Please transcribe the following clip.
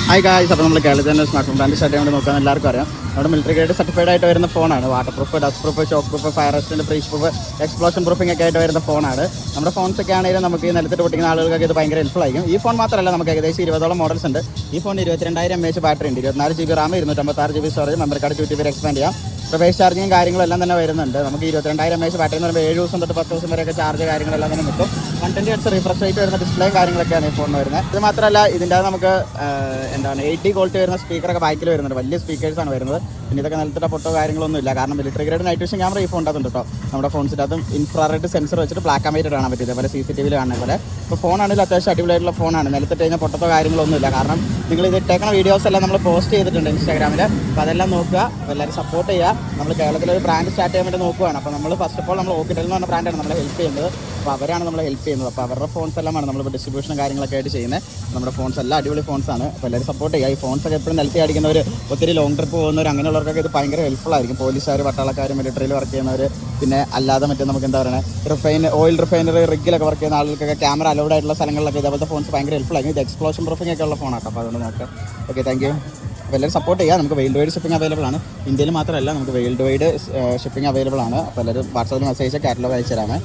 Hi guys, അപ്പോൾ നമ്മൾ കേരളത്തിൽ തന്നെ സ്മാർട്ട് ഫോൺ ബ്രാൻഡ് സ്റ്റാർട്ട് ചെയ്യാൻ നോക്കാൻ എല്ലാവർക്കും അറിയാം. നമ്മുടെ മിലിറ്ററി ഗ്രേഡ് സർട്ടിഫൈഡ് ആയിട്ട് വരുന്ന ഫോണാണ്. Water proof, dust proof, shock proof, fire resistant, breach proof, explosion proofing ഒക്കെ ആയിട്ട് വരുന്ന ഫോണാണ്. നമ്മുടെ ഫോൺസ് ഒക്കെ ആണെങ്കിലും നമുക്ക് ഈ നിലത്തിട്ട് പൊട്ടിക്കുന്ന ആളുകൾക്ക് ഇത് ഭയങ്കര ഹെൽപ്ഫുൾ ആയിരിക്കും. ഈ ഫോൺ മാത്രമല്ല, നമുക്ക് ഏകദേശം 20ഓളം മോഡൽസ് ഉണ്ട്. ഈ ഫോൺ 22,000 mAh ബാറ്ററി ഉണ്ട്, 24 GB Ram, 256 GB storage, memory card 2 TB expand ചെയ്യാം. പ്രൈസ് ചാർജിങ്ങും കാര്യങ്ങളെല്ലാം തന്നെ വരുന്നുണ്ട്. നമുക്ക് 22,000 mAh ബാറ്ററി എന്ന് പറയുമ്പോൾ 7 ദിവസം തൊട്ട് 10 ദിവസം വരെയൊക്കെ ചാർജ് കാര്യങ്ങളെല്ലാം തന്നെ നിൽക്കും. 120 Hz റിഫ്രഷ് റേറ്റ് വരുന്ന ഡിസ്പ്ലേയും കാര്യങ്ങളൊക്കെയാണ് ഈ ഫോണിന് വരുന്നത്. ഇത് മാത്രമല്ല, ഇതിൻ്റെ നമുക്ക് 80 ക്വാളിറ്റി വരുന്ന സ്പീക്കറൊക്കെ ബാക്കിൽ വരുന്നുണ്ട്. വലിയ സ്പീക്കേഴ്സാണ് വരുന്നത്. പിന്നെ ഇതൊക്കെ നിലത്തിട്ട പൊട്ടോ കാര്യങ്ങളൊന്നും ഇല്ല. കാരണം military grade night vision camera ഈ ഫോണിനകത്തുണ്ട് കേട്ടോ. നമ്മുടെ ഫോൺസിനകത്തും ഇൻഫ്രാറെഡ് സെൻസർ വെച്ചിട്ട് ബ്ലാക്ക് ആൻഡ് വൈറ്റ് കാണാൻ പറ്റും. ഇതേപോലെ CCTV കാണുന്ന പോലെ. ഇപ്പോൾ ഫോണാണെങ്കിൽ അത്യാവശ്യം അടിപൊളിയായിട്ടുള്ള ഫോണാണ്. നിലത്തിട്ട് കഴിഞ്ഞാൽ പൊട്ടത്തോ കാര്യങ്ങളൊന്നും ഇല്ല. കാരണം നിങ്ങൾ ഇത് ഇട്ടേക്കുന്ന വീഡിയോസ് എല്ലാം നമ്മൾ പോസ്റ്റ് ചെയ്തിട്ടുണ്ട് ഇൻസ്റ്റാഗ്രാമിൽ. അപ്പോൾ അതെല്ലാം നോക്കുക, എല്ലാവരും സപ്പോർട്ട് ചെയ്യുക. നമ്മൾ കേരളത്തിലൊരു ബ്രാൻഡ് സ്റ്റാർട്ട് ചെയ്യാൻ വേണ്ടി നോക്കുകയാണ്. അപ്പോൾ നമ്മൾ ഫസ്റ്റ് ഓഫ് ഓൾ നമ്മൾ ഓക്കിറ്റൽ എന്ന് പറഞ്ഞ ബ്രാൻഡാണ് നമ്മളെ ഹെൽപ്പ് ചെയ്യുന്നത്. അപ്പോൾ അവരാണ് നമ്മളെ ഹെൽപ്പ് ചെയ്യുന്നത്. അപ്പോൾ അവരുടെ ഫോൺസ് എല്ലാമാണ് നമ്മളിപ്പോൾ ഡിസ്ട്രിബ്യൂഷനും കാര്യങ്ങളൊക്കെ ആയിട്ട് ചെയ്യുന്നത്. നമ്മുടെ ഫോൺസ് എല്ലാം അടിപൊളി ഫോൺസാണ്. അപ്പോൾ എല്ലാവരും സപ്പോർട്ട് ചെയ്യുക. ഈ ഫോൺസൊക്കെ എപ്പോഴും നിലത്തി അടിക്കുന്നവർ, ഒത്തിരി ലോങ് ട്രിപ്പ് പോകുന്നവർ, അങ്ങനെയുള്ളവർക്കൊക്കെ ഇത് ഭയങ്കര ഹെൽപ്ഫുൾ ആയിരിക്കും. പോലീസുകാർ, പട്ടാളക്കാർ, മിലിറ്ററിയിൽ വർക്ക് ചെയ്യുന്നവർ, പിന്നെ അല്ലാതെ മറ്റേ നമുക്ക് എന്താ പറയുക ഓയിൽ റിഫൈനറി, റിഗിലൊക്കെ വർക്ക് ചെയ്യുന്ന ആളുകൾക്കൊക്കെ ക്യാമറ അലൗഡ് ആയിട്ടുള്ള സ്ഥലങ്ങളിലൊക്കെ ഇതേപോലത്തെ ഫോൺസ് ഭയങ്കര ഹെൽപ്ഫുൾ ആയിരിക്കും. ഇത് എക്സ്പ്ലോഷൻ പ്രൂഫിംഗ് ഒക്കെ ഉള്ള ഫോണാട്ടോ. അപ്പോൾ അതുകൊണ്ട് നോക്കാം. Okay, thank you. അപ്പോൾ എല്ലാവരും സപ്പോർട്ട് ചെയ്യുക. നമുക്ക് വേൾഡ് വൈഡ് ഷിപ്പിംഗ് അവൈലബിൾ ആണ്. ഇന്ത്യയിൽ മാത്രമല്ല, നമുക്ക് വേൾഡ് വൈഡ് ഷിപ്പിംഗ് അവൈലബിൾ ആണ്. അപ്പോൾ എല്ലാവരും വാട്സാപ്പിൽ മെസ്സേജ് കാറ്റലോഗ് അയച്ചു തരാമേ.